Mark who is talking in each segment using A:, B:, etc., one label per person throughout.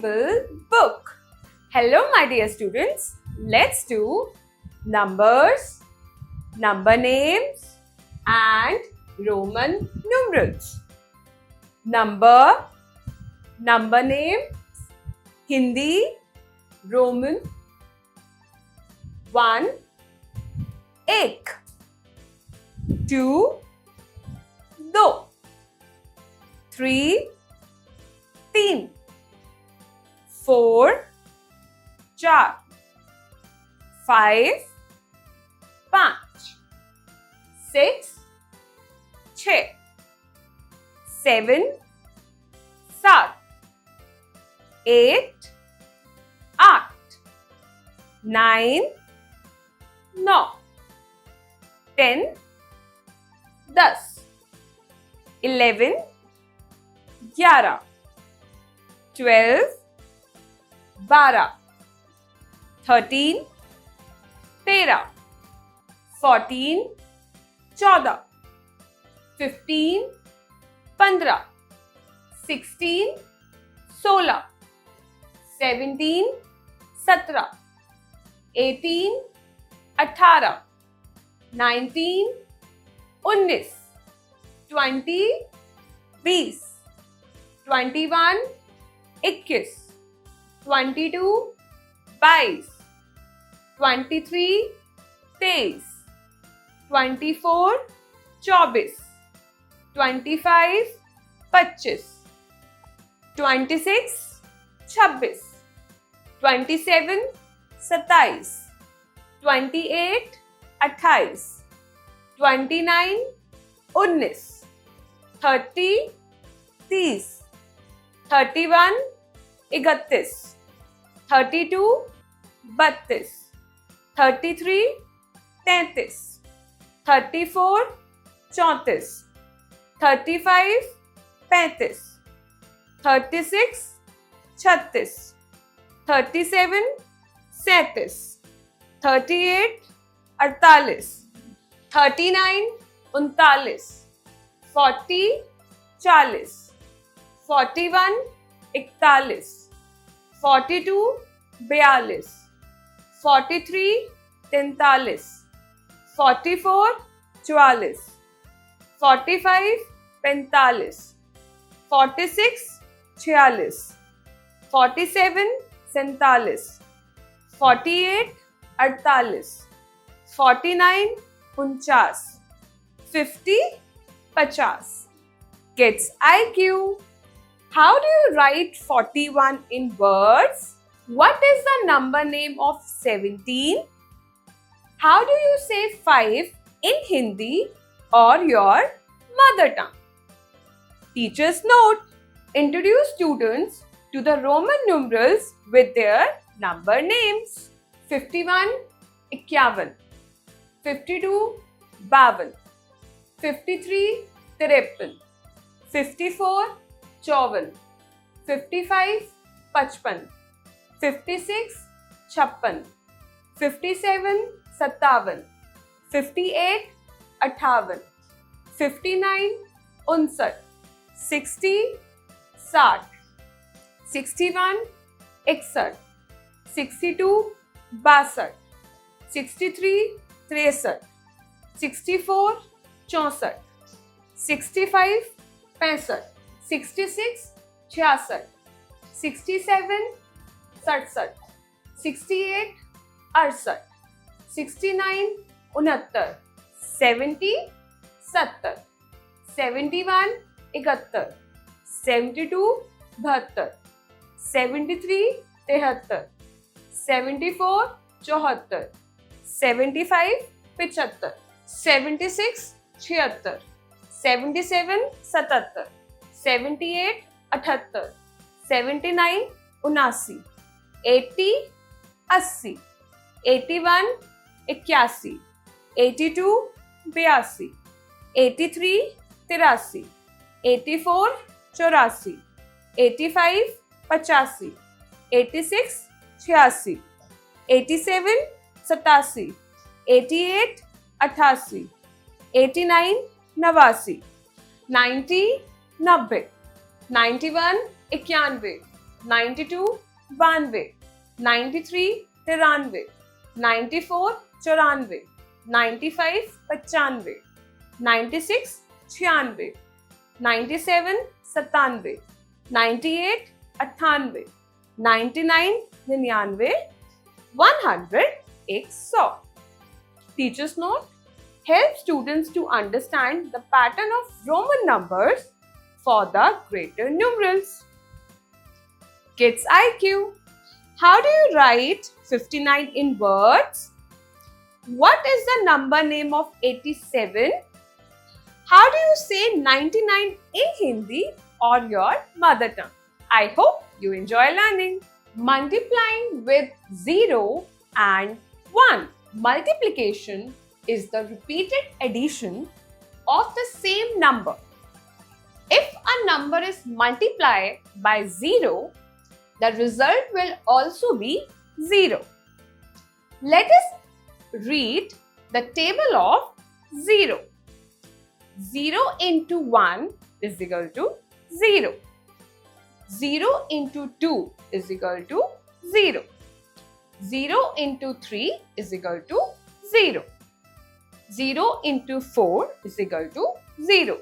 A: beautiful book. Hello, my dear students. Let's do numbers, number names, and Roman numerals. Number names, Hindi, Roman. 1, एक. 2, दो. 3, तीन. 4, चार. 5, पांच. 6, छः. 7, सात. 8, आठ. 9, नौ. 10, दस. 11, ग्यारह. 12, बारह. 13, तेरह. 14, चौदह. 15, पंद्रह. 16, सोलह. 17, सत्रह. 18, अठारह. 19, उन्नीस. 20, बीस. 21, इक्कीस. 22, बाईस. 23, तेईस. 24, चौबीस. 25, पच्चीस. 26, छब्बीस. 27, सत्ताईस. 28, अट्ठाईस. 29, उन्नीस. 30, तीस. 31, इकतीस. 32, बत्तीस. 33, तैंतीस. 34, चौंतीस. 35, पैंतीस. 36, छत्तीस. 37, सैंतीस. 38, अड़तालीस. 39, उनतालीस. 40, चालीस. 41, इकतालीस. 42, बयालीस. 43, तैंतालीस. 44, चवालीस. 45, पैंतालीस. 46, छियालीस. 47, सैंतालीस. 48, अड़तालीस. 49, उनचास. 50, पचास. Kids IQ. How do you write 41 in words? What is the number name of 17? How do you say 5 in Hindi or your mother tongue? Teacher's note. Introduce students to the Roman numerals with their number names. 51, इक्यावन. 52, बावन. 53, तिरपन. 54, चौवन. 55, पचपन. 56, छप्पन. 57, सत्तावन. 58, अट्ठावन. 59, उनसठ. 60, साठ. 61, इकसठ. 62, बासठ. 63, तिरसठ. 64, चौंसठ. 65, पैंसठ. 66, छियासठ. 67, सड़सठ. 68, अड़सठ. 69, उनहत्तर. 70, सत्तर. 71, इकहत्तर. 72, बहत्तर. 73, तिहत्तर. 74, चौहत्तर. 75, पिचहत्तर. 76, छिहत्तर. 77, सतहत्तर. 78, अठहत्तर. 79, उनासी. 80, अस्सी. 81, इक्यासी. 82, बयासी. 83, तिरासी. 84, चौरासी. 85, पचासी. 86, छियासी. 87, सतासी. 88, अठासी. 89, नवासी. 90, नब्बे. 91, इक्यानवे. 92 92, 93 93, 94 94, 95 95, 96 96, 97 97, 98 98, 99 99, 100 100. Teacher's note: help students to understand the pattern of Roman numbers for the greater numerals. Kids IQ: how do you write 59 in words? What is the number name of 87? How do you say 99 in Hindi or your mother tongue? I hope you enjoy learning. Multiplying with 0 and 1. Multiplication is the repeated addition of the same number. If a number is multiplied by 0, the result will also be 0. Let us read the table of 0. 0 into 1 is equal to 0. 0 into 2 is equal to 0. 0 into 3 is equal to 0. 0 into 4 is equal to 0.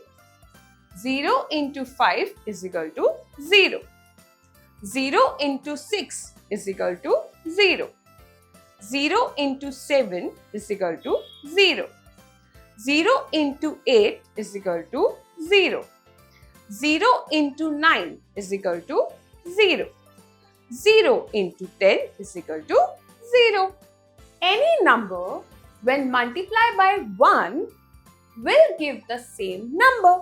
A: 0 into 5 is equal to 0. 0 into 6 is equal to 0. 0 into 7 is equal to 0. 0 into 8 is equal to 0. 0 into 9 is equal to 0. 0 into 10 is equal to 0. Any number when multiplied by 1 will give the same number.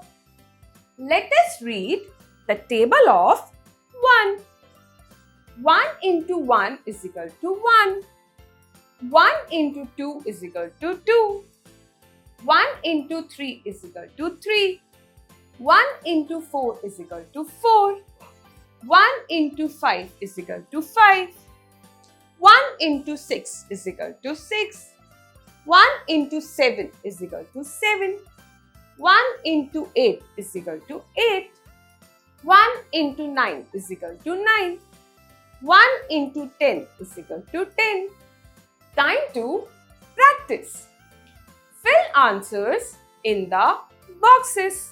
A: Let us read the table of 1. 1 into 1 is equal to 1. 1 into 2 is equal to 2. 1 into 3 is equal to 3. 1 into 4 is equal to 4. 1 into 5 is equal to 5. 1 into 6 is equal to 6. 1 into 7 is equal to 7. 1 into 8 is equal to 8. 1 into 9 is equal to 9. 1 into 10 is equal to 10. Time to practice. Fill answers in the boxes.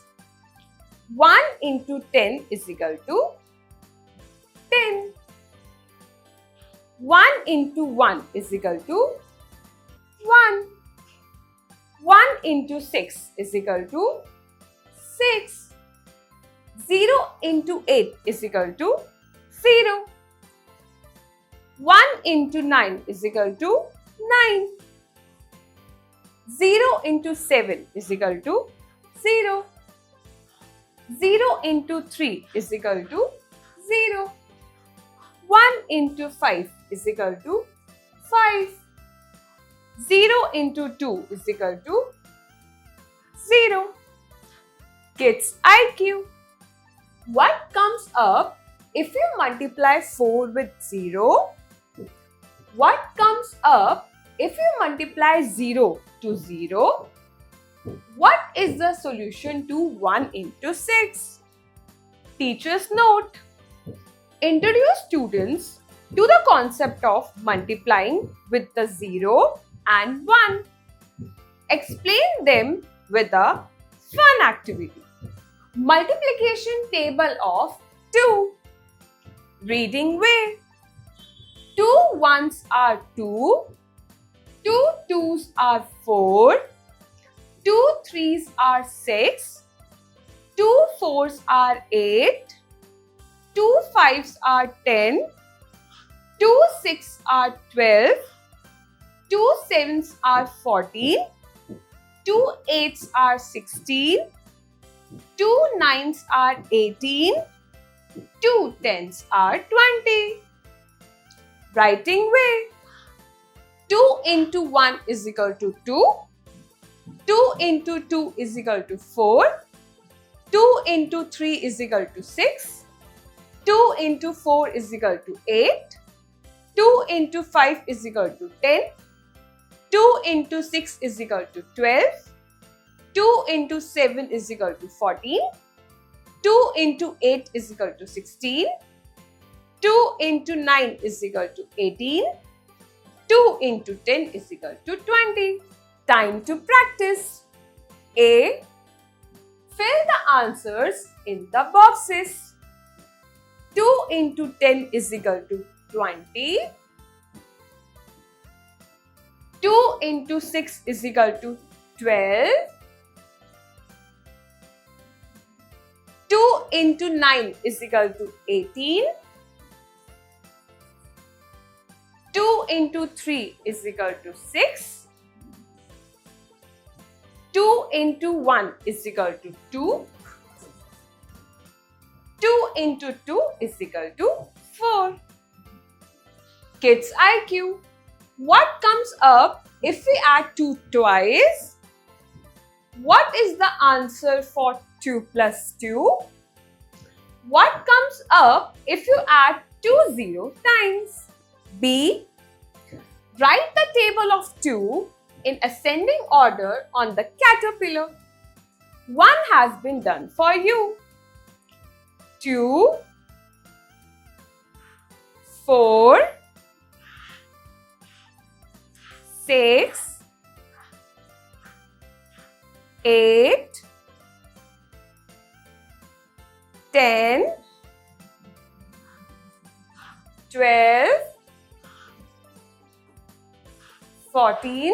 A: 1 into 10 is equal to 10. 1 into 1 is equal to 1. 1 into 6 is equal to 6. 0 into 8 is equal to 0. 1 into 9 is equal to 9. 0 into 7 is equal to 0. 0 into 3 is equal to 0. 1 into 5 is equal to 5. 0 into 2 is equal to 0. Kids IQ: what comes up if you multiply 4 with 0? What comes up if you multiply 0 to 0? What is the solution to 1 into 6? Teacher's note: introduce students to the concept of multiplying with the 0 and 1. Explain them with a fun activity. Multiplication table of 2. Reading way. 2 ones are 2. 2 twos are 4. 2 threes are 6. 2 fours are 8. 2 fives are 10. 2 six are 12. 2 sevens are 14. 2 eights are 16. 2 nines are 18. 2 tens are 20. Writing way. 2 into 1 is equal to 2. 2 into 2 is equal to 4. 2 into 3 is equal to 6. 2 into 4 is equal to 8. 2 into 5 is equal to 10. 2 into 6 is equal to 12. 2 into 7 is equal to 14. 2 into 8 is equal to 16. 2 into 9 is equal to 18. 2 into 10 is equal to 20. Time to practice. A. Fill the answers in the boxes. 2 into 10 is equal to 20. 2 into 6 is equal to 12. 2 into 9 is equal to 18. 2 into 3 is equal to 6. 2 into 1 is equal to 2. 2 into 2 is equal to 4. Kids IQ. What comes up if we add 2 twice? What is the answer for 2 plus 2? What comes up if you add 2 0 times? B. Write the table of 2 in ascending order on the caterpillar. 1 has been done for you. 2, 4, 6, 8, 10, 12, 14,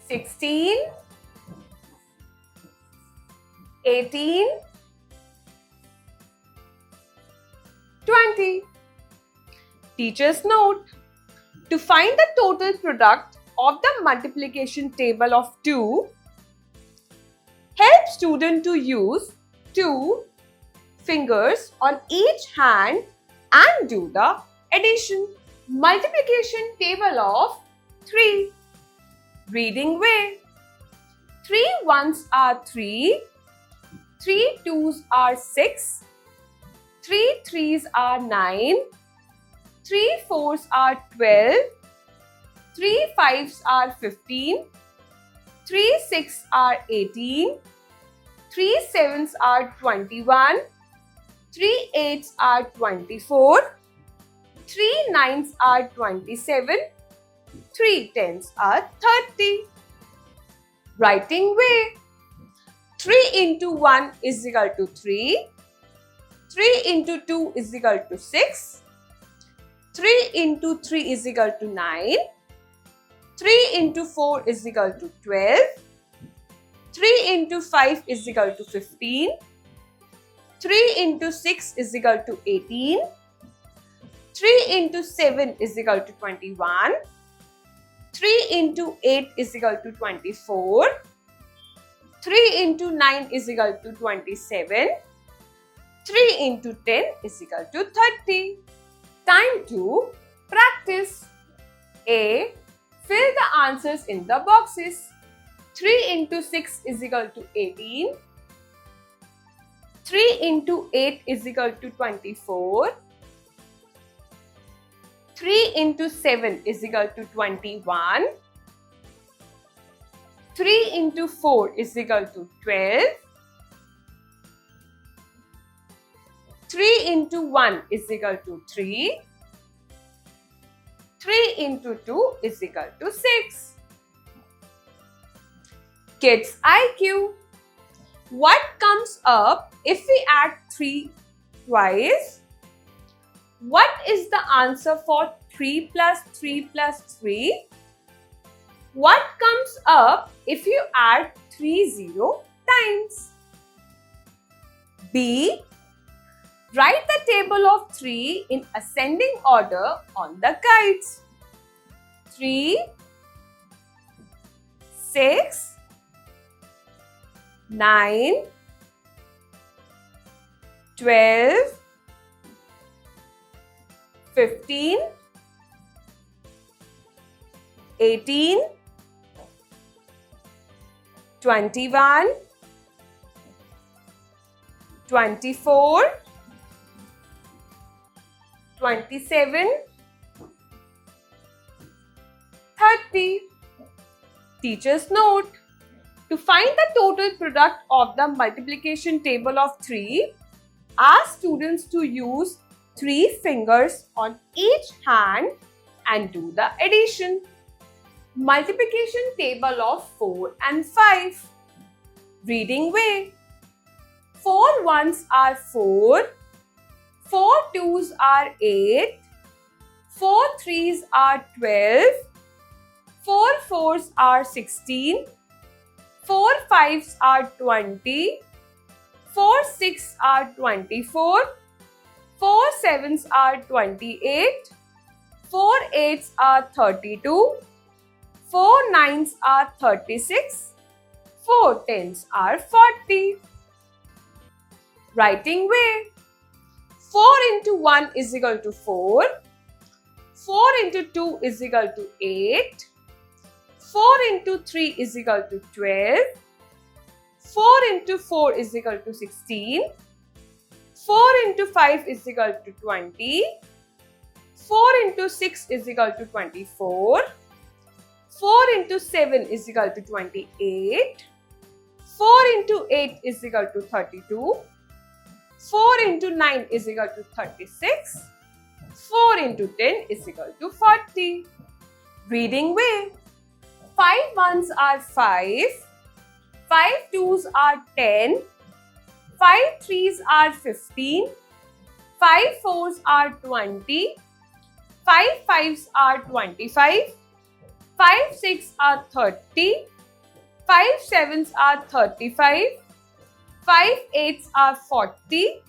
A: 16, 18, 20. Teacher's note. To find the total product of the multiplication table of 2, help student to use 2 fingers on each hand and do the addition. Multiplication table of 3. Reading way. 3 ones are 3. 3 twos are 6. 3 threes are 9. 3 fours are 12. 3 fives are 15. 3 six are 18. 3 sevens are 21. 3 eights are 24. 3 nines are 27. 3 tens are 30. Writing way. 3 into 1 is equal to 3. 3 into 2 is equal to 6. 3 into 3 is equal to 9. 3 into 4 is equal to 12. 3 into 5 is equal to 15. 3 into 6 is equal to 18. 3 into 7 is equal to 21. 3 into 8 is equal to 24. 3 into 9 is equal to 27. 3 into 10 is equal to 30. Time to practice. A. Fill the answers in the boxes. 3 into 6 is equal to 18. 3 into 8 is equal to 24. 3 into 7 is equal to 21. 3 into 4 is equal to 12. 3 into 1 is equal to 3. 3 into 2 is equal to 6. Kids IQ. What comes up if we add 3 twice? What is the answer for 3 plus 3 plus 3? What comes up if you add 3 0 times? B. Write the table of 3 in ascending order on the guides. 3, 6, 9, 12, 15, 18, 21, 24, 27, 30. Teacher's note. To find the total product of the multiplication table of 3, Ask students to use 3 fingers on each hand and do the addition. Multiplication table of 4 and 5. Reading way. 4 ones are 4, 4 twos are 8, 4 threes are 12, 4 fours are 16, 4 fives are 20, 4 six are 24, 4 sevens are 28, 4 eights are 32, 4 nines are 36, 4 tens are 40. Writing way. 4 into 1 is equal to 4, 4 into 2 is equal to 8, 4 into 3 is equal to 12, 4 into 4 is equal to 16, 4 into 5 is equal to 20, 4 into 6 is equal to 24, 4 into 7 is equal to 28, 4 into 8 is equal to 32, 4 into 9 is equal to 36, 4 into 10 is equal to 40. Reading way. 5 ones are 5, 5 twos are 10, 5 threes are 15, 5 fours are 20, 5 fives are 25, 5 six are 30, 5 sevens are 35, 5 eights are 40,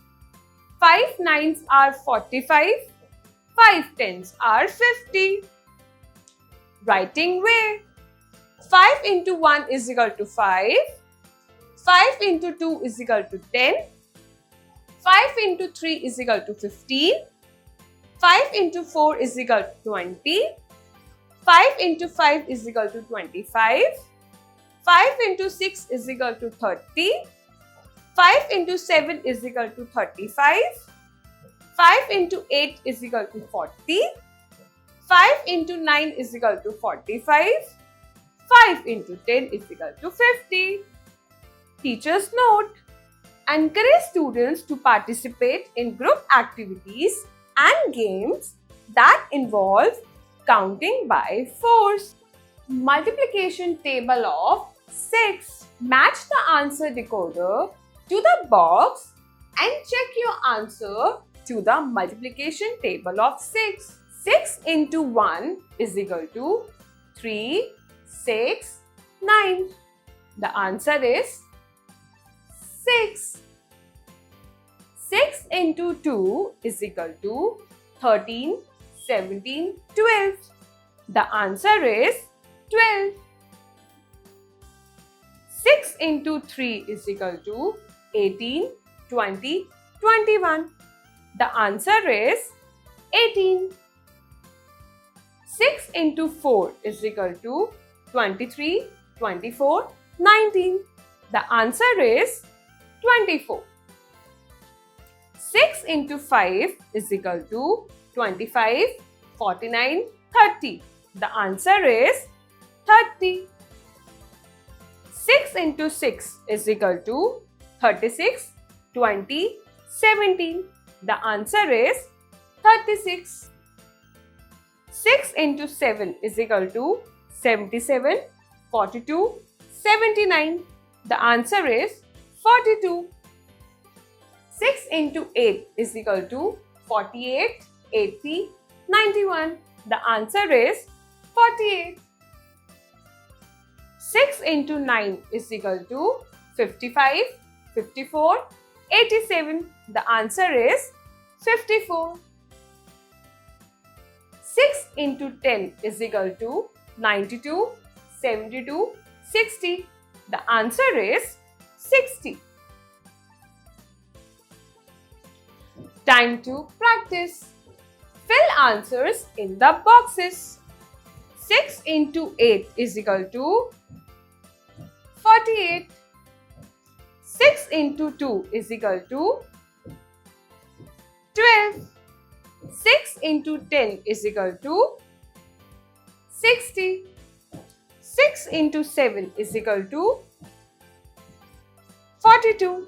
A: 5 nines are 45, 5 tens are 50. Writing way. 5 into 1 is equal to 5, 5 into 2 is equal to 10, 5 into 3 is equal to 15, 5 into 4 is equal to 20, 5 into 5 is equal to 25, 5 into 6 is equal to 30, 5 into 7 is equal to 35, 5 into 8 is equal to 40, 5 into 9 is equal to 45, 5 into 10 is equal to 50. Teacher's note. Encourage students to participate in group activities and games that involve counting by fours. Multiplication table of 6. Match the answer decoder to the box and check your answer to the multiplication table of 6. 6 into 1 is equal to 3, 6, 9. The answer is 6. 6 into 2 is equal to 13, 17, 12. The answer is 12. 6 into 3 is equal to 18, 20, 21. The answer is 18. 6 into 4 is equal to 23, 24, 19. The answer is 24. 6 into 5 is equal to 25, 49, 30. The answer is 30. 6 into 6 is equal to 36, 20, 17. The answer is 36. 6 into 7 is equal to 77, 42, 79. The answer is 42. 6 into 8 is equal to 48, 80, 91. The answer is 48. 6 into 9 is equal to 55, 54, 87. The answer is 54. 6 into 10 is equal to 92, 72, 60. The answer is 60. Time to practice. Fill answers in the boxes. 6 into 8 is equal to 48. 6 into 2 is equal to 12. 6 into 10 is equal to 60. 6 into 7 is equal to 42.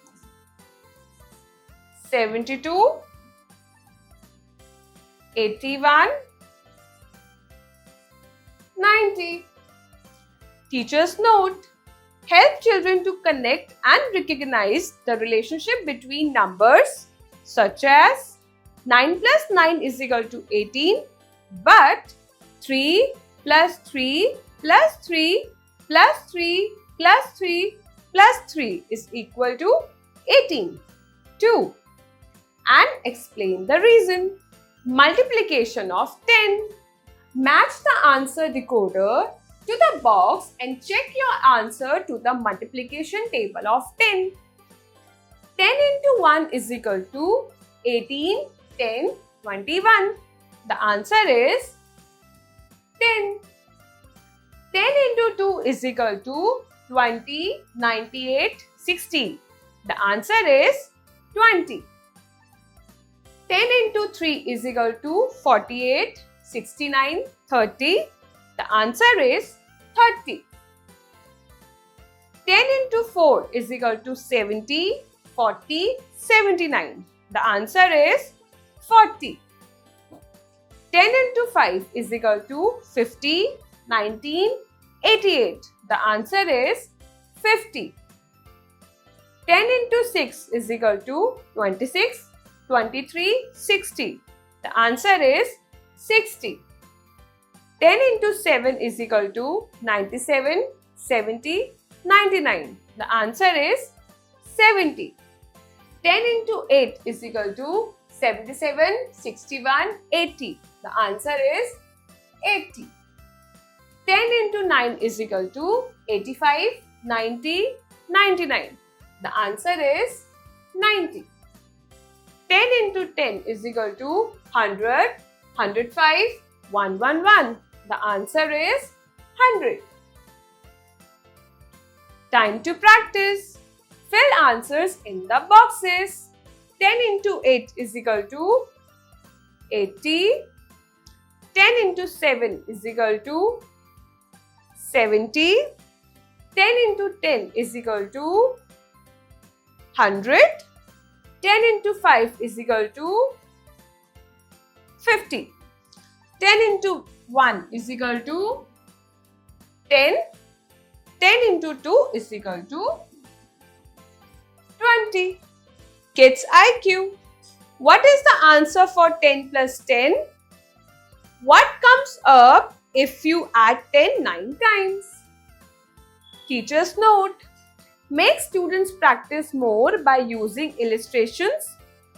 A: 72, 81, 90. Teachers note: help children to connect and recognize the relationship between numbers such as 9 plus 9 is equal to 18, but 3 plus 3 plus 3 plus 3 plus 3 plus 3 is equal to 18. 2. And explain the reason. Multiplication of 10. Match the answer decoder to the box and check your answer to the multiplication table of 10. 10 into 1 is equal to 18, 10, 21. The answer is 10. 10 into 2 is equal to 20, 98, 60. The answer is 20. 10 into 3 is equal to 48, 69, 30. The answer is 30. 10 into 4 is equal to 70, 40, 79. The answer is 40. 10 into 5 is equal to 50, 19, 88. The answer is 50. 10 into 6 is equal to 26, 23, 60. The answer is 60. 10 into 7 is equal to 97, 70, 99. The answer is 70. 10 into 8 is equal to 77, 61, 80. The answer is 80. 10 into 9 is equal to 85, 90, 99. The answer is 90. 10 into 10 is equal to 100, 105, 111. The answer is 100. Time to practice. Fill answers in the boxes. 10 into 8 is equal to 80. 10 into 7 is equal to 70. 10 into 10 is equal to 100. 10 into 5 is equal to 50. 10 into 1 is equal to 10. 10 into 2 is equal to 20. Kids IQ. What is the answer for 10 plus 10? What comes up if you add 10 9 times? Teacher's note: make students practice more by using illustrations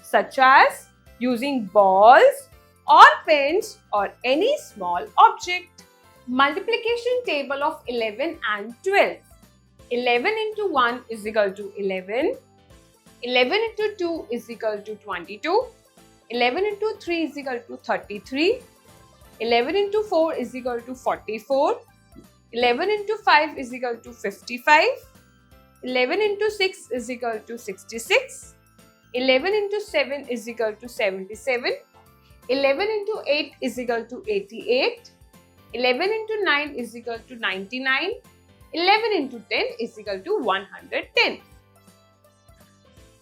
A: such as using balls or pens or any small object. Multiplication table of 11 and 12. 11 into 1 is equal to 11. 11 into 2 is equal to 22. 11 into 3 is equal to 33. 11 into 4 is equal to 44. 11 into 5 is equal to 55. 11 into 6 is equal to 66. 11 into 7 is equal to 77. 11 into 8 is equal to 88. 11 into 9 is equal to 99. 11 into 10 is equal to 110.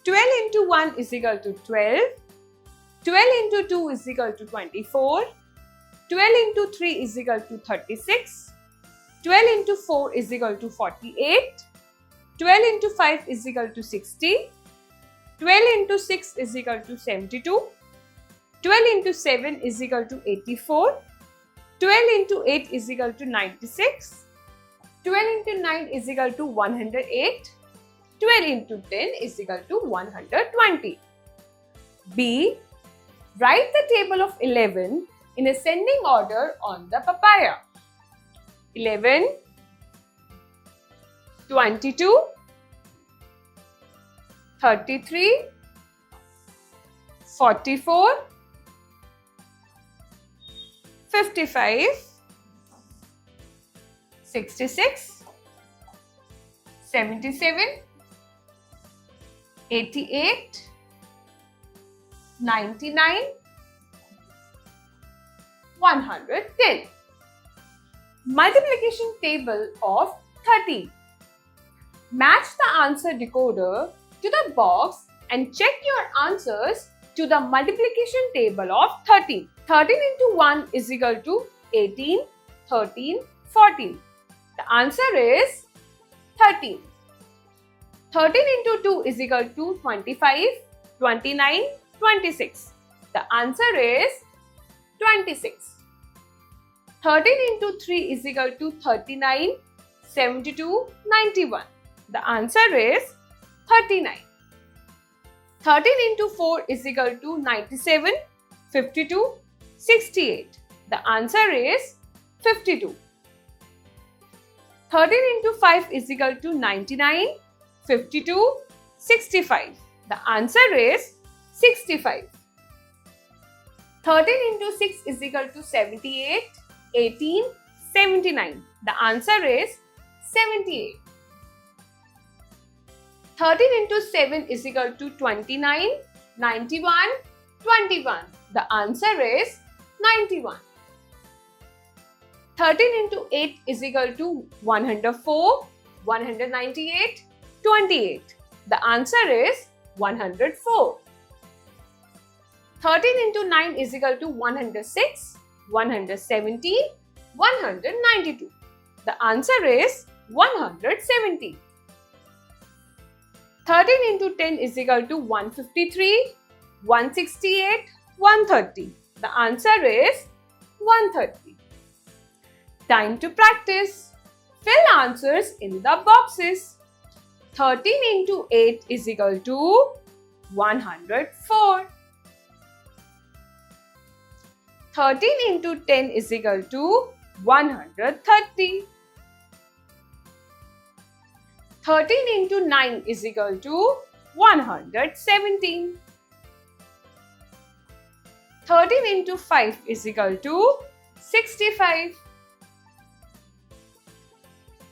A: 12 into 1 is equal to 12. 12 into 2 is equal to 24. 12 into 3 is equal to 36. 12 into 4 is equal to 48. 12 into 5 is equal to 60. 12 into 6 is equal to 72. 12 into 7 is equal to 84. 12 into 8 is equal to 96. 12 into 9 is equal to 108. 12 into 10 is equal to 120. B. Write the table of 11 in ascending order on the papaya. 11, 22, 33, 44, 55, 66, 77, 88, 99, 110. Multiplication table of 30. Match the answer decoder to the box and check your answers to the multiplication table of 30. 13 into 1 is equal to 18, 13, 14. The answer is 13. 13 into 2 is equal to 25, 29, 26. The answer is 26. 13 into 3 is equal to 39, 72, 91. The answer is 39. 13 into 4 is equal to 97, 52, 68. The answer is 52. 13 into 5 is equal to 99, 52, 65. The answer is 65. 13 into 6 is equal to 78, 18, 79. The answer is 78. 13 into 7 is equal to 29, 91, 21. The answer is 91. 13 into 8 is equal to 104, 198, 28. The answer is 104. 13 into 9 is equal to 106, 170, 192. The answer is 170. 13 into 10 is equal to 153, 168, 130. The answer is 130. Time to practice. Fill answers in the boxes. 13 into 8 is equal to 104. 13 into 10 is equal to 130. 13 into 9 is equal to 117. 13 into 5 is equal to 65.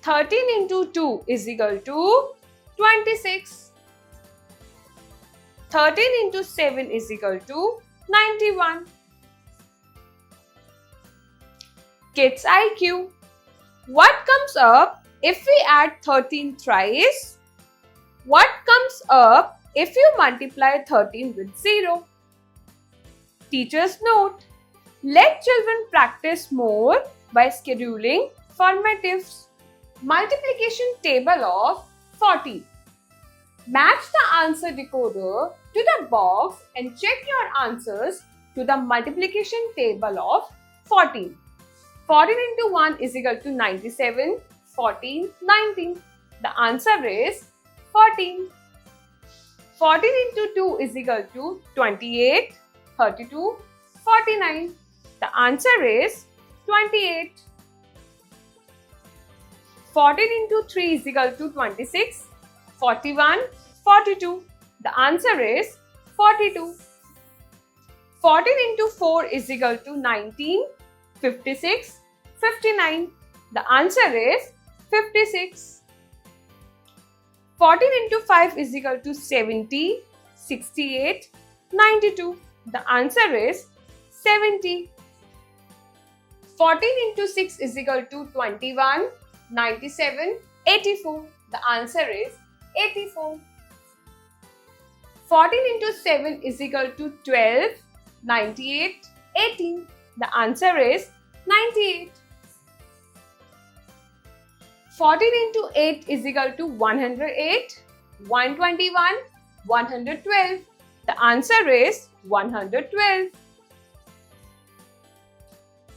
A: 13 into 2 is equal to 26. 13 into 7 is equal to 91. Kids IQ. What comes up if we add 13 thrice? What comes up if you multiply 13 with 0? Teacher's note. Let children practice more by scheduling formatives. Multiplication table of 14. Match the answer decoder to the box and check your answers to the multiplication table of 14. 14 into 1 is equal to 97, 14, 19. The answer is 14. 14 into 2 is equal to 28, 32, 49. The answer is 28. 14 into 3 is equal to 26, 41, 42. The answer is 42. 14 into 4 is equal to 19, 56, 59. The answer is 56. 14 into 5 is equal to 70, 68, 92. The answer is 70. 14 into 6 is equal to 21, 97, 84. The answer is 84. 14 into 7 is equal to 12, 98, 18. The answer is 98. 14 into 8 is equal to 108, 121, 112. The answer is 112.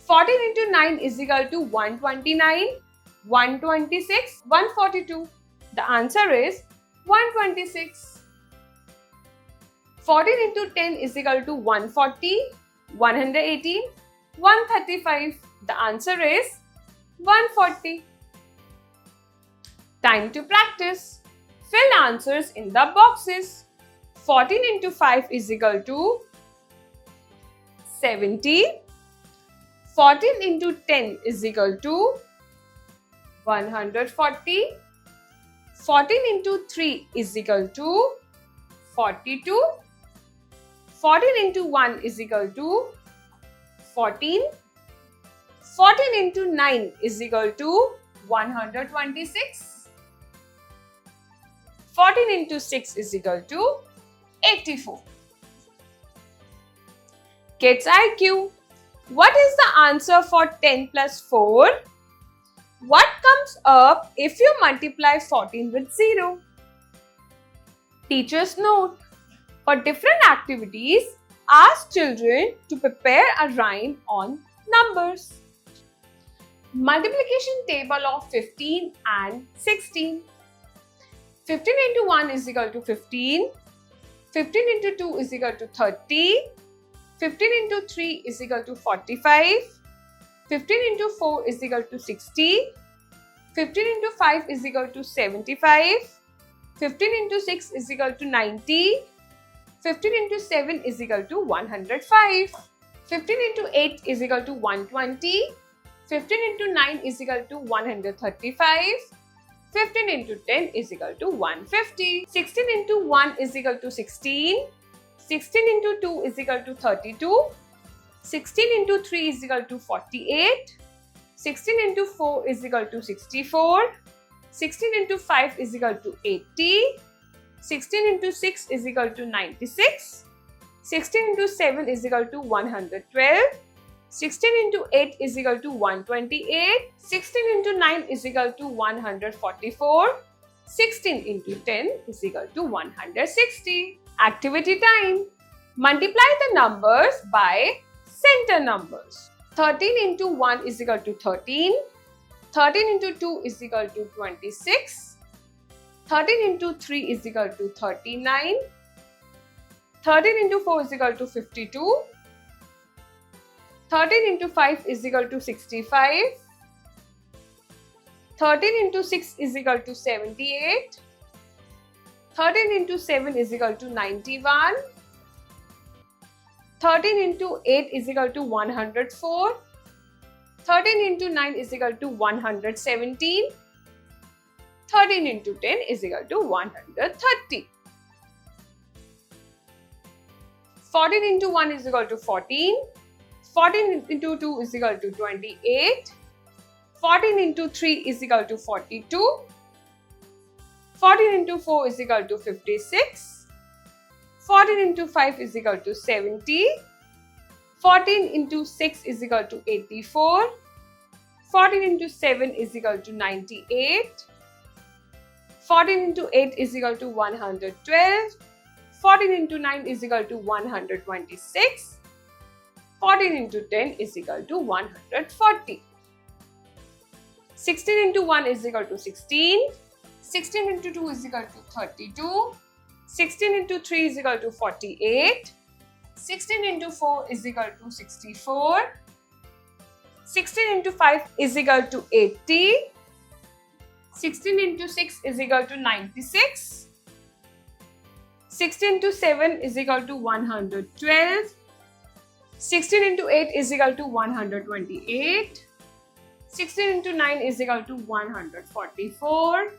A: 14 into 9 is equal to 129, 126, 142. The answer is 126. 14 into 10 is equal to 140, 118, 135. The answer is 140. Time to practice. Fill answers in the boxes. 14 into 5 is equal to 70. 14 into 10 is equal to 140. 14 into 3 is equal to 42. 14 into 1 is equal to 14. 14 into 9 is equal to 126. 14 into 6 is equal to 84. Kids IQ. What is the answer for 10 plus 4? What comes up if you multiply 14 with 0? Teacher's note. For different activities, ask children to prepare a rhyme on numbers. Multiplication table of 15 and 16. 15 into 1 is equal to 15. 15 into 2 is equal to 30. 15 into 3 is equal to 45. 15 into 4 is equal to 60. 15 into 5 is equal to 75. 15 into 6 is equal to 90. 15 into 7 is equal to 105. 15 into 8 is equal to 120. 15 into 9 is equal to 135. 15 into 10 is equal to 150. 16 into 1 is equal to 16. 16 into 2 is equal to 32. 16 into 3 is equal to 48. 16 into 4 is equal to 64. 16 into 5 is equal to 80. 16 into 6 is equal to 96. 16 into 7 is equal to 112. 16 into 8 is equal to 128. 16 into 9 is equal to 144. 16 into 10 is equal to 160. Activity time. Multiply the numbers by center numbers. 13 into 1 is equal to 13. 13 into 2 is equal to 26. 13 into 3 is equal to 39. 13 into 4 is equal to 52. 13 into 5 is equal to 65. 13 into 6 is equal to 78. 13 into 7 is equal to 91. 13 into 8 is equal to 104. 13 into 9 is equal to 117. 13 into 10 is equal to 130. 14 into 1 is equal to 14. 14 into 2 is equal to 28. 14 into 3 is equal to 42. 14 into 4 is equal to 56. 14 into 5 is equal to 70. 14 into 6 is equal to 84. 14 into 7 is equal to 98. 14 into 8 is equal to 112. 14 into 9 is equal to 126. 14 into 10 is equal to 140. 16 into 1 is equal to 16. 16 into 2 is equal to 32. 16 into 3 is equal to 48. 16 into 4 is equal to 64. 16 into 5 is equal to 80. 16 into 6 is equal to 96. 16 into 7 is equal to 112. 16 into 8 is equal to 128. 16 into 9 is equal to 144.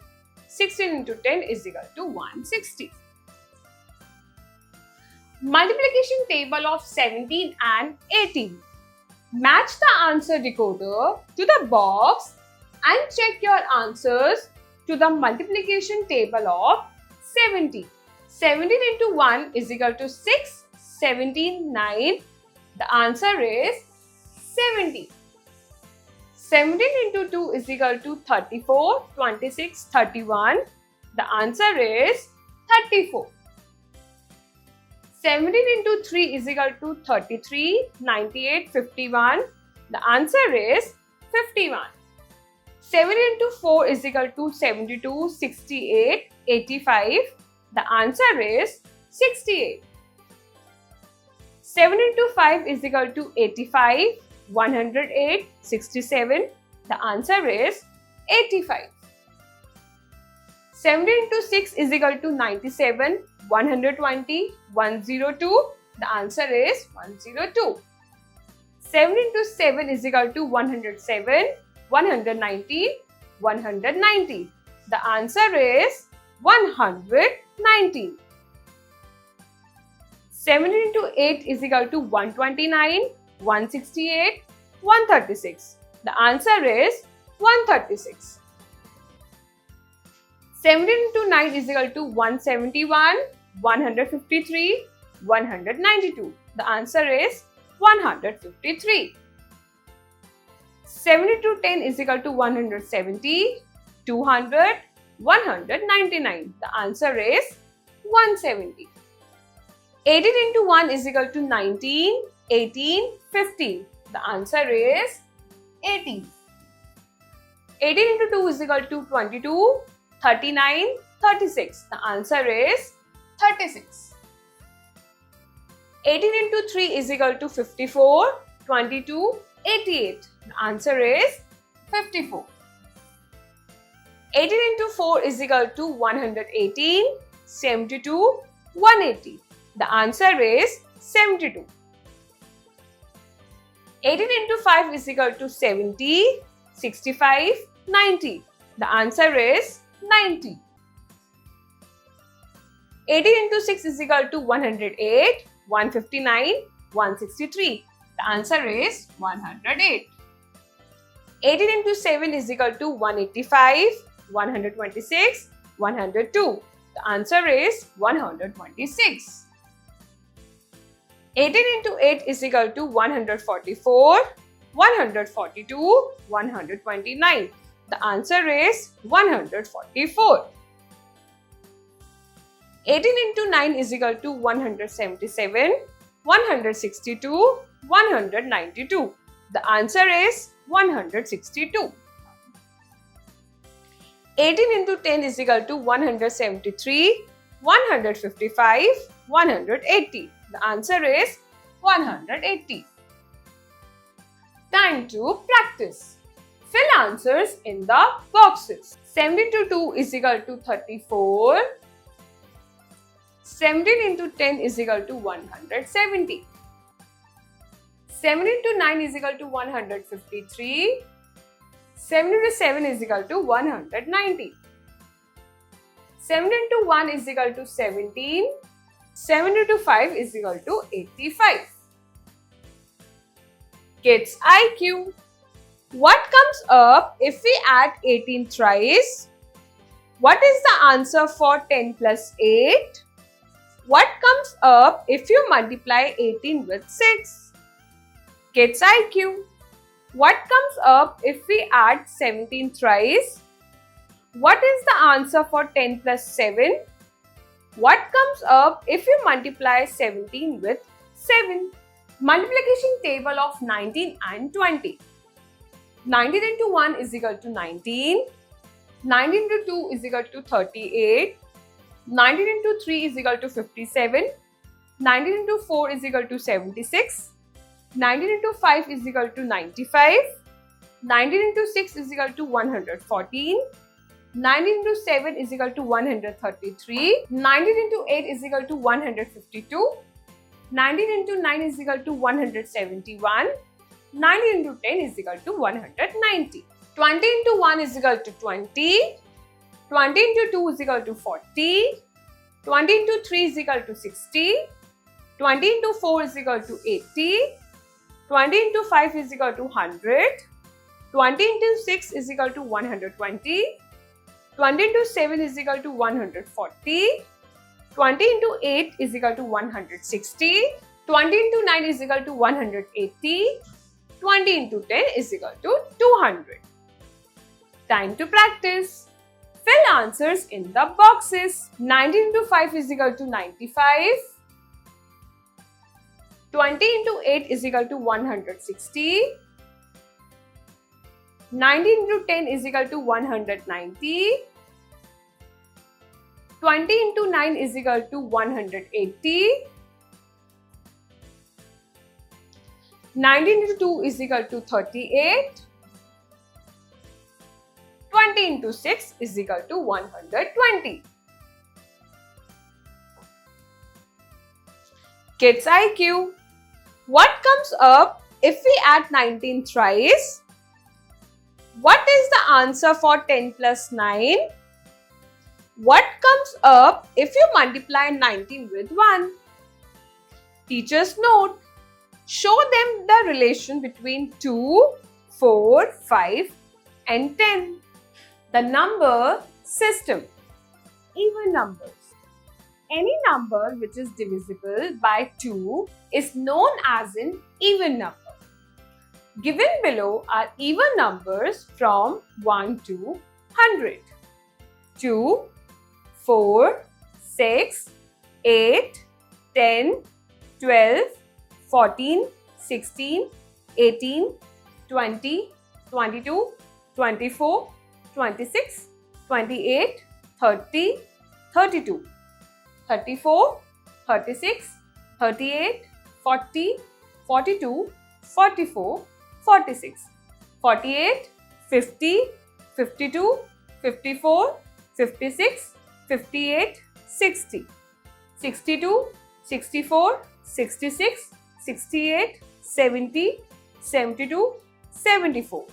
A: 16 into 10 is equal to 160. Multiplication table of 17 and 18. Match the answer decoder to the box and check your answers to the multiplication table of 70. 17 into 1 is equal to 6, 17, 9. The answer is 70. 17 into 2 is equal to 34, 26, 31. The answer is 34. 17 into 3 is equal to 33, 98, 51. The answer is 51. 7 into 4 is equal to 72, 68, 85. The answer is 68. 7 into 5 is equal to 85, 108, 67. The answer is 85. 7 into 6 is equal to 97, 120, 102. The answer is 102. 7 into 7 is equal to 107, 190, 190. The answer is 119. 7 into 8 is equal to 129, 168, 136. The answer is 136. 7 into 9 is equal to 171, 153, 192. The answer is 153. 70 to 10 is equal to 170, 200, 199. The answer is 170. 18 into 1 is equal to 19, 18, 15. The answer is 18. 18 into 2 is equal to 22, 39, 36. The answer is 36. 18 into 3 is equal to 54, 22, 88. The answer is 54. 18 into 4 is equal to 118, 72, 180. The answer is 72. 18 into 5 is equal to 70, 65, 90. The answer is 90. 18 into 6 is equal to 108, 159, 163. The answer is 108. 18 into 7 is equal to 185, 126, 102. The answer is 126. 18 into 8 is equal to 144, 142, 129. The answer is 144. 18 into 9 is equal to 177, 162, 192. The answer is 162. 18 into 10 is equal to 173, 155, 180. The answer is 180. Time to practice. Fill answers in the boxes. 17 into 2 is equal to 34. 17 into 10 is equal to 170. 7 into 9 is equal to 153. 7 into 7 is equal to 190. 7 into 1 is equal to 17. 7 into 5 is equal to 85. Kids IQ. What comes up if we add 18 thrice? What is the answer for 10 plus 8? What comes up if you multiply 18 with 6? Kids IQ. What comes up if we add 17 thrice? What is the answer for 10 plus 7? What comes up if you multiply 17 with 7? Multiplication table of 19 and 20. 19 into 1 is equal to 19. 19 into 2 is equal to 38. 19 into 3 is equal to 57. 19 into 4 is equal to 76. 19 into 5 is equal to 95. 19 into 6 is equal to 114. 19 into 7 is equal to 133. 19 into 8 is equal to 152. 19 into 9 is equal to 171. 19 into 10 is equal to 190. 20 into 1 is equal to 20. 20 into 2 is equal to 40. 20 into 3 is equal to 60. 20 into 4 is equal to 80. 20 into 5 is equal to 100. 20 into 6 is equal to 120. 20 into 7 is equal to 140. 20 into 8 is equal to 160. 20 into 9 is equal to 180. 20 into 10 is equal to 200. Time to practice. Fill answers in the boxes. 19 into 5 is equal to 95. 20 into 8 is equal to 160. 19 into 10 is equal to 190. 20 into 9 is equal to 180. 19 into 2 is equal to 38. 20 into 6 is equal to 120. Kids IQ. What comes up if we add 19 thrice? What is the answer for 10 plus 9? What comes up if you multiply 19 with 1? Teacher's note. Show them the relation between 2, 4, 5 and 10. The number system. Even numbers. Any number which is divisible by 2 is known as an even number. Given below are even numbers from 1 to 100. 2, 4, 6, 8, 10, 12, 14, 16, 18, 20, 22, 24, 26, 28, 30, 32, 34, 36, 38, 40, 42, 44, 46, 48, 50, 52, 54, 56, 58, 60, 62, 64, 66, 68, 70, 72, 74,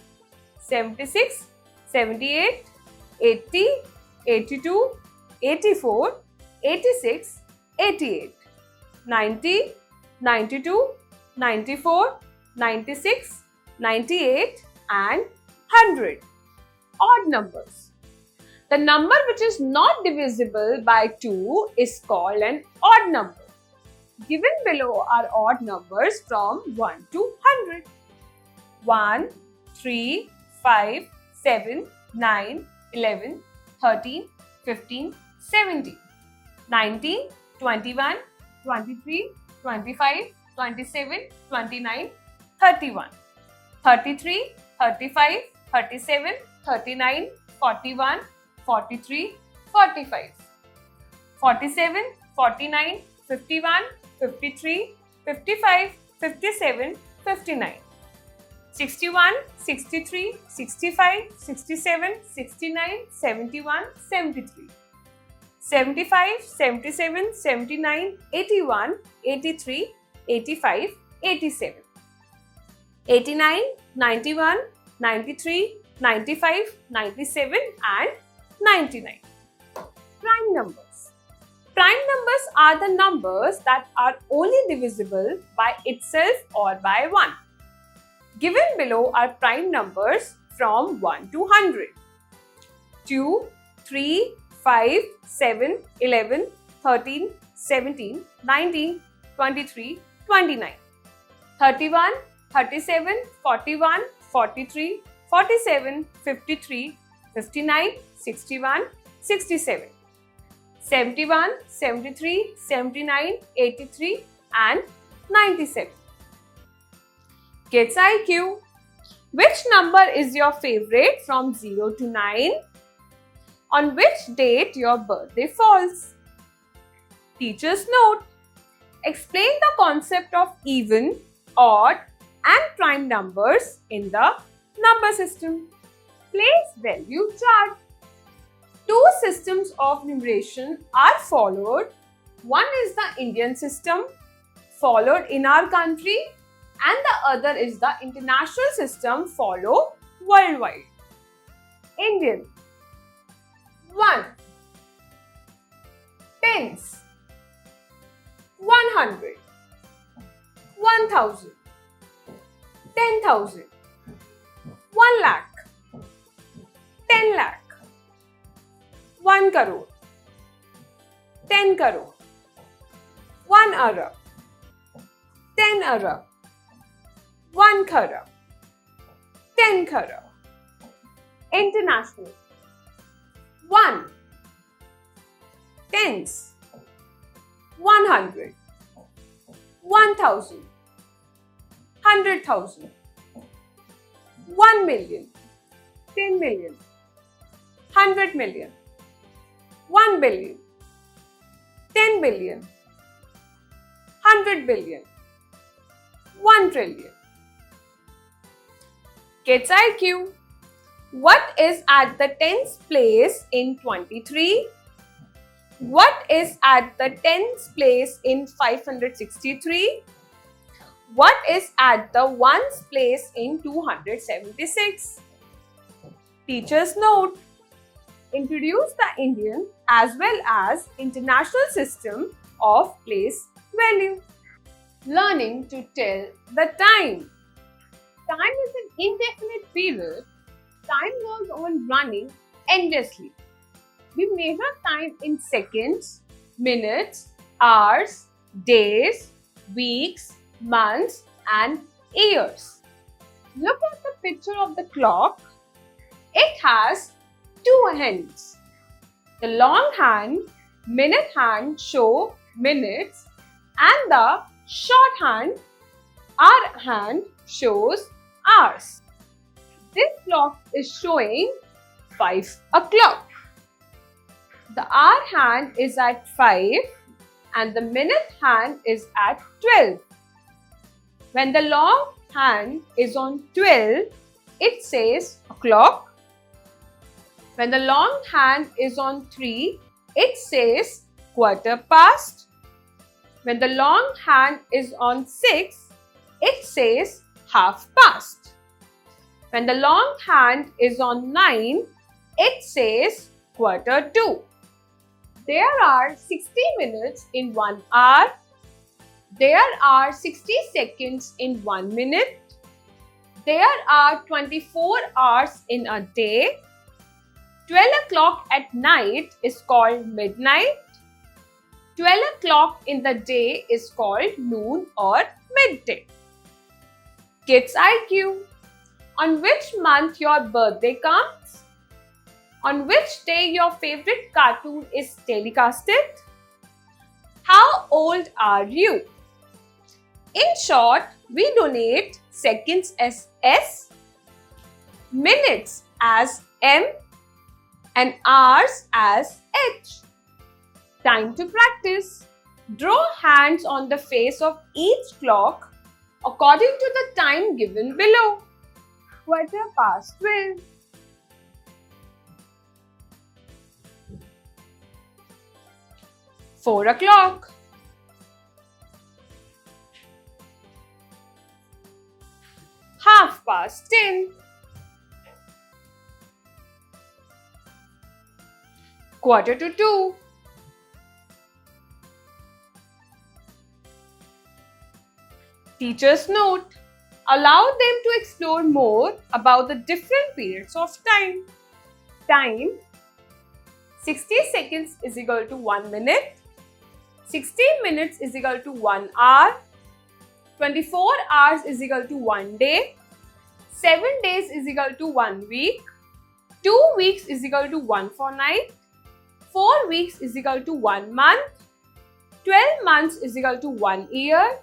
A: 76, 78, 80, 82, 84, 86, 88, 90, 92, 94, 96, 98 and 100. Odd numbers. The number which is not divisible by 2 is called an odd number. Given below are odd numbers from 1 to 100. 1, 3, 5, 7, 9, 11, 13, 15, 17, 19, 21, 23, 25, 27, 29, 31, 33, 35, 37, 39, 41, 43, 45, 47, 49, 51, 53, 55, 57, 59, 61, 63, 65, 67, 69, 71, 73, 75, 77, 79, 81, 83, 85, 87, 89, 91, 93, 95, 97 and 99. Prime numbers. Prime numbers are the numbers that are only divisible by itself or by 1. Given below are prime numbers from 1 to 100. 2, 3, 5, 7, 11, 13, 17, 19, 23, 29, 31, 37, 41, 43, 47, 53, 59, 61, 67, 71, 73, 79, 83 and 97. Kids IQ. Which number is your favorite from 0 to 9? On which date your birthday falls? Teacher's note. Explain the concept of even, odd and prime numbers in the number system. Place value chart. Two systems of numeration are followed. One is the Indian system, followed in our country, and the other is the international system, followed worldwide. Indian. 1. Tens. 100. 1000. 10,000. 1 lakh. 10 lakh. 1 crore. 10 crore. 1 arab. 10 arab. 1 kharab. 10 kharab. International. 1. Tens. 100. 1000. 100,000. 1 million. 10 million. 100 million. 1 billion. 10 billion. 100 billion. 1 trillion. Kids IQ. What is at the tens place in 23? What is at the tens place in 563? What is at the ones place in 276? Teacher's note. Introduce the Indian as well as international system of place value. Learning to tell the time. Time is an indefinite period. Time goes on running endlessly. We measure time in seconds, minutes, hours, days, weeks, months, and years. Look at the picture of the clock. It has two hands. The long hand, minute hand show minutes, and the short hand, hour hand shows hours. This clock is showing 5 o'clock. The hour hand is at 5 and the minute hand is at 12. When the long hand is on 12, it says o'clock. When the long hand is on 3, it says quarter past. When the long hand is on 6, it says half past. When the long hand is on 9, it says quarter to. There are 60 minutes in 1 hour. There are 60 seconds in 1 minute. There are 24 hours in a day. 12 o'clock at night is called midnight. 12 o'clock in the day is called noon or midday. Kids IQ. On which month your birthday comes? On which day your favorite cartoon is telecasted? How old are you? In short, we donate seconds as S, minutes as M, and hours as H. Time to practice. Draw hands on the face of each clock according to the time given below. Quarter past 12. Four o'clock. Half past 10. Quarter to 2. Teacher's note. Allow them to explore more about the different periods of time. Time. 60 seconds is equal to 1 minute. 60 minutes is equal to 1 hour. 24 hours is equal to 1 day. 7 days is equal to 1 week. 2 weeks is equal to 1 fortnight. 4 weeks is equal to 1 month. 12 months is equal to 1 year.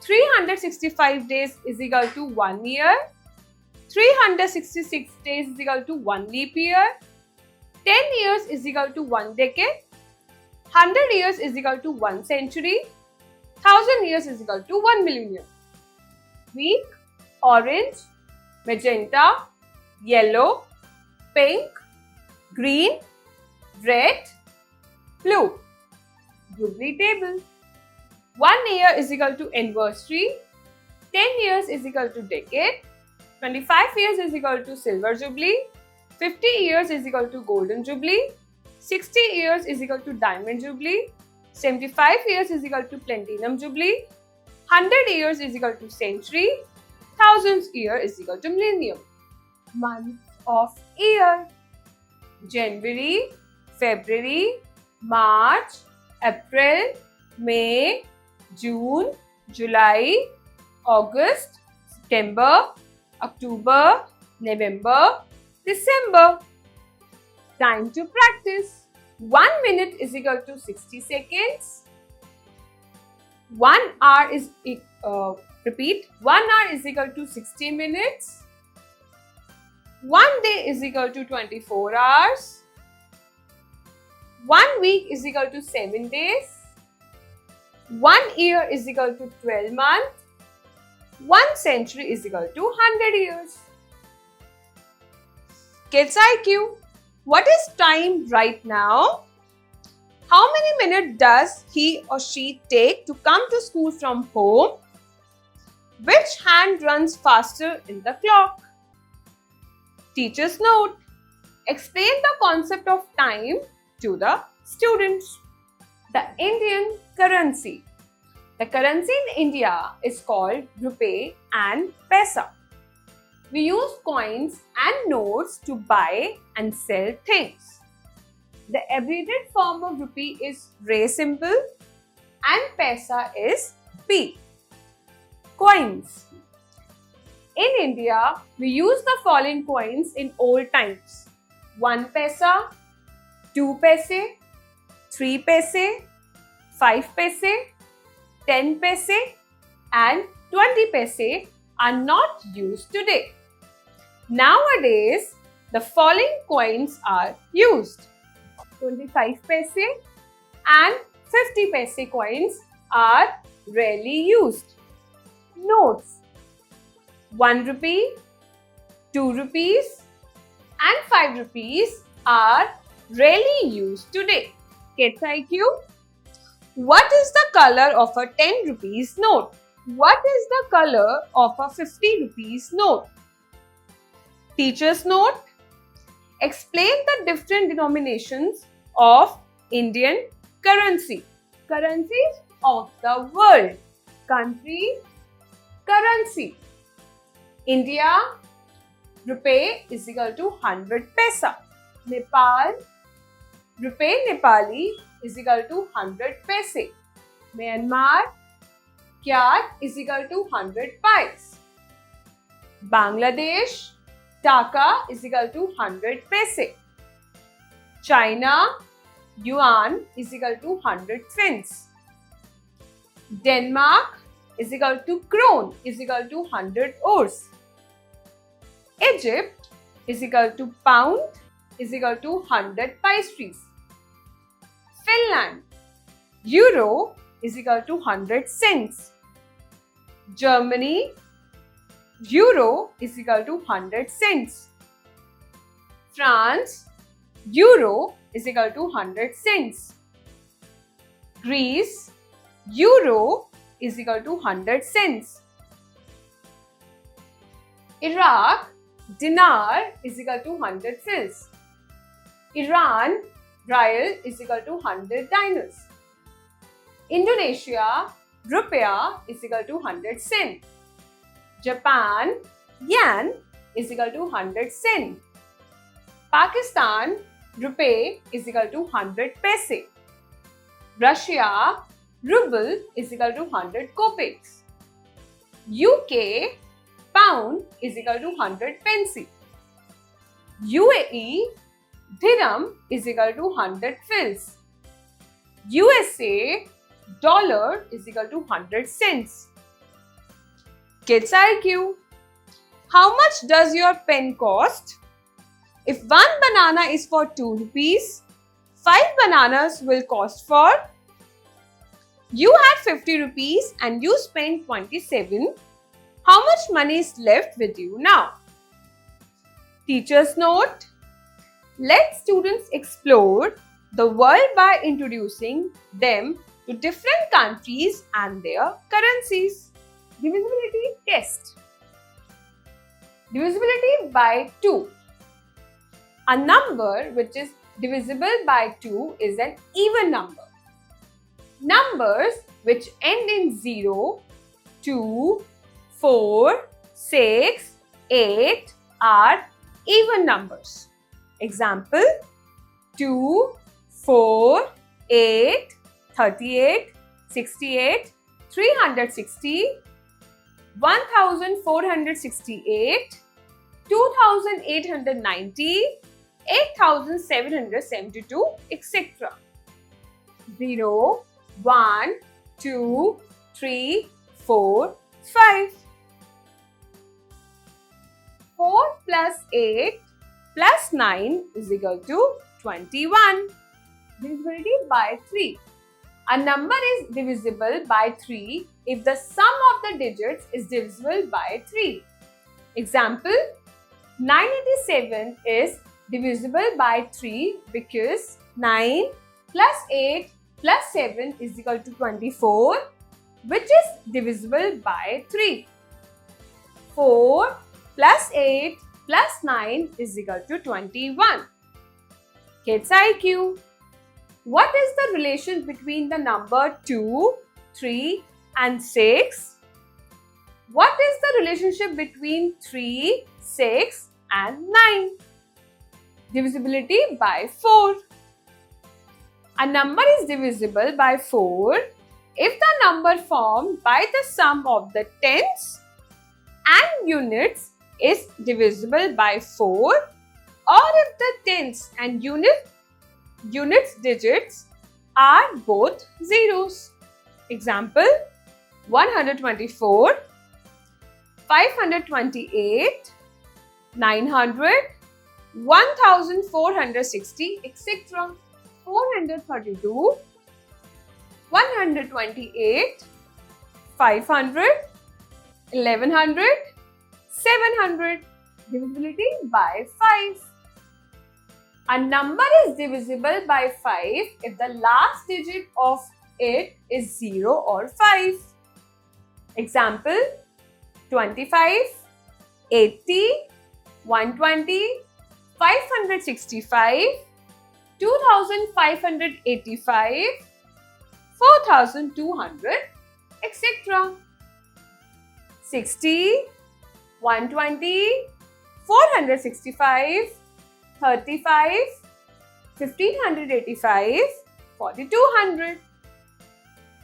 A: 365 days is equal to 1 year. 366 days is equal to 1 leap year. 10 years is equal to 1 decade. 100 years is equal to 1 century. 1000 years is equal to 1 millennium. Week, orange, magenta, yellow, pink, green, red, blue. Jubilee table. 1 year is equal to anniversary. 10 years is equal to decade. 25 years is equal to silver jubilee. 50 years is equal to golden jubilee. 60 years is equal to diamond jubilee. 75 years is equal to platinum jubilee. 100 years is equal to century. 1000 year is equal to millennium. Month of year. January, February, March, April, May, June, July, August, September, October, November, December. Time to practice. 1 minute is equal to 60 seconds. 1 hour is, repeat, 1 hour is equal to 60 minutes. 1 day is equal to 24 hours. 1 week is equal to 7 days. 1 year is equal to 12 months. 1 century is equal to 100 years. Kids IQ. What is time right now? How many minutes does he or she take to come to school from home? Which hand runs faster in the clock? Teacher's note. Explain the concept of time to the students. The Indian currency. The currency in India is called rupee and paisa. We use coins and notes to buy and sell things. The abbreviated form of rupee is Re symbol and paisa is P. Coins. In India, we use the following coins in old times. 1 paisa, 2 paise, 3 paise, 5 paise, 10 paise and 20 paise are not used today. Nowadays, the following coins are used. 25 paise and 50 paise coins are rarely used. Notes. 1 rupee, 2 rupees and 5 rupees are rarely used today. Kids IQ. What is the color of a 10 rupees note? What is the color of a 50 rupees note? Teacher's note. Explain the different denominations of Indian currency. Currencies of the world. Country, currency. India, rupee is equal to 100 paisa. Nepal, rupee Nepali is equal to 100 paise. Myanmar, kyat is equal to 100 pies. Bangladesh, taka is equal to 100 paise. China, yuan is equal to 100 fins. Denmark is equal to krone is equal to 100 ors. Egypt is equal to pound is equal to 100 pastries. Finland, euro is equal to 100 cents. Germany, euro is equal to 100 cents. France, euro is equal to 100 cents. Greece, euro is equal to 100 cents. Iraq, dinar is equal to 100 fils. Iran, rial is equal to 100 dinars. Indonesia, rupiah is equal to 100 sen. Japan, yen is equal to 100 sen. Pakistan, rupee is equal to 100 paise. Russia, ruble is equal to 100 kopecks. UK, pound is equal to 100 pence. UAE, dirham is equal to 100 fils. USA, dollar is equal to 100 cents. Kids IQ. How much does your pen cost? If one banana is for 2 rupees, 5 bananas will cost for. You had 50 rupees and you spent 27. How much money is left with you now? Teacher's note. Let students explore the world by introducing them to different countries and their currencies. Divisibility test. Divisibility by 2. A number which is divisible by 2 is an even number. Numbers which end in 0, 2, 4, 6, 8 are even numbers. Example: 2, 4, 8, 38, 68, 360, 1468, 2890, 8772, etc. 0, 1, 2, 3, 4, 5. 4 plus 8 plus 9 is equal to 21. Divisibility by 3. A number is divisible by 3 if the sum of the digits is divisible by 3. Example: 987 is divisible by 3 because 9 plus 8 plus 7 is equal to 24, which is divisible by 3. 4 plus 8 plus 9 is equal to 21. Kids IQ. What is the relation between the number 2, 3 and 6? What is the relationship between 3, 6 and 9? Divisibility by 4. A number is divisible by 4 if the number formed by the sum of the tens and units is divisible by 4, or if the tens and units digits are both zeros. Example: 124, 528, 900, 1460, etc. 432, 128, 500, 1100, 700. Divisibility by 5. A number is divisible by 5 if the last digit of it is 0 or 5. Example: 25, 80, 120, 565, 2585, 4200, etc. 60, 120, 465, 35, 1585, 4200.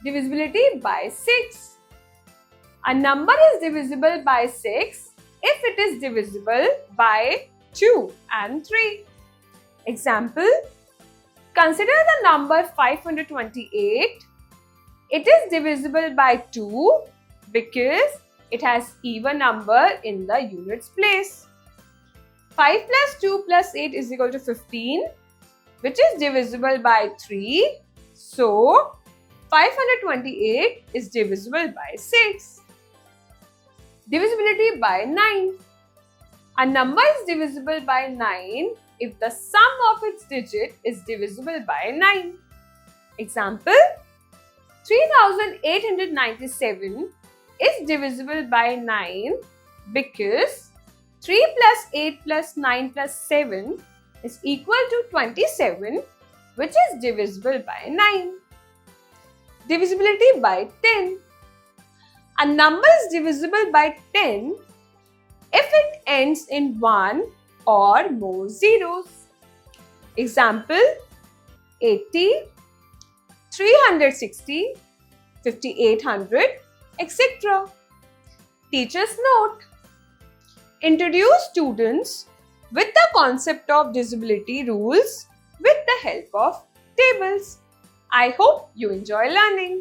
A: Divisibility by 6. A number is divisible by 6 if it is divisible by 2 and 3. Example: consider the number 528. It is divisible by 2 because it has even number in the units place. 5 plus 2 plus 8 is equal to 15, which is divisible by 3. So, 528 is divisible by 6. Divisibility by 9. A number is divisible by 9 if the sum of its digit is divisible by 9. Example: 3897 is divisible by 9 because 3 plus 8 plus 9 plus 7 is equal to 27, which is divisible by 9. Divisibility by 10. A number is divisible by 10 if it ends in 1 or more zeros. Example: 80, 360, 5800, etc. Teacher's note: introduce students with the concept of divisibility rules with the help of tables. I hope you enjoy learning.